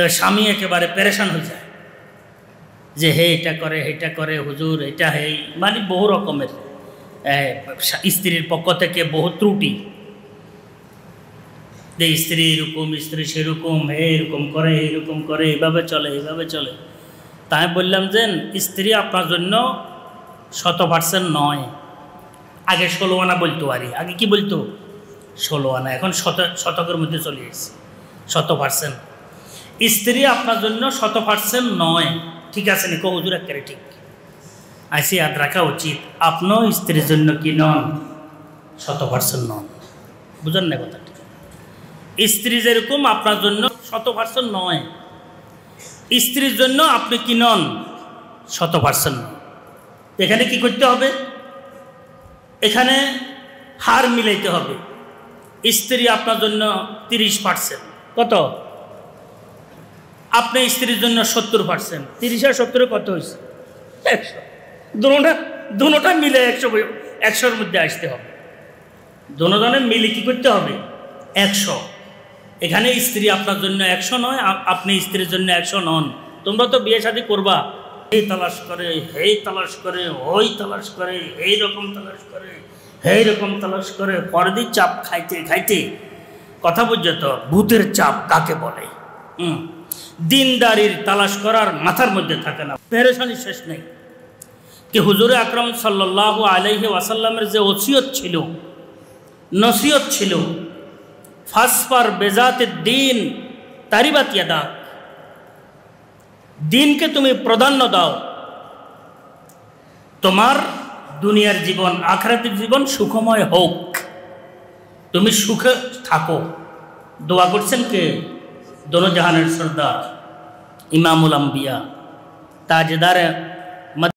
তো স্বামী একেবারে পেরেশান হয়ে যায় যে হে এটা করে হুজুর এটা হেই, মানে বহু রকমের স্ত্রীর পক্ষ থেকে বহু ত্রুটি, যে স্ত্রী এরকম স্ত্রী সেরকম, এরকম করে এইরকম করে, এইভাবে চলে। তাই বললাম যে স্ত্রী আপনার জন্য 100% নয়। আগে 16 আনা বলতো, আগে কি বলতো 16 আনা, এখন শতকের মধ্যে চলে এসেছে 100%। স্ত্রী আপনার জন্য 100% নয়, ঠিক আছে নি? হুজুর একেবারে ঠিক, আইসি ইয়াদ রাখা উচিত। আপনিও স্ত্রীর জন্য কি নন? 100% নন। বুঝেন না কথাটা? স্ত্রী যেরকম আপনার জন্য 100% নয়, স্ত্রীর জন্য আপনি কি নন? 100% নন। এখানে কি করতে হবে? এখানে হার মিলাইতে হবে। স্ত্রী আপনার জন্য 30%, কত? আপনি স্ত্রীর জন্য 70%, 30 আর 70 কত হয়েছে? 100। দুটোটা মিলে 100-100-র মধ্যে আসতে হবে। দুজনে মিলে কি করতে হবে? 100। এখানে স্ত্রী আপনার জন্য 100 নয়, আপনি স্ত্রীর জন্য 100 নন। তোমরা তো বিয়ে শাদী করবা, এই তালাশ করে, হেই তালাশ করে, ওই তালাশ করে, এই রকম তালাশ করে, এই রকম তালাশ করে, পরদি চাপ খাইতে কথা বুঝছো তো? ভূতের চাপ কাকে বলে? দিনদারির তালাশ করার মাথার মধ্যে থাকে না, পেরেশানি শেষ নেই। কি হুজুরে আকরাম সাল্লাল্লাহু আলাইহি ওয়াসাল্লামের যে ওসিয়ত ছিল, নসিহত ছিল, ফাসফার বেজাতে দিন তারিবাত ইয়াদাক, দিনকে তুমি প্রাধান্য দাও, তোমার দুনিয়ার জীবন আখিরাতের জীবন সুখময় হোক, তুমি সুখে থাকো। দোয়া করছেন কে? দোনো জাহানের সর্দার, ইমামুল আম্বিয়া, তাজদার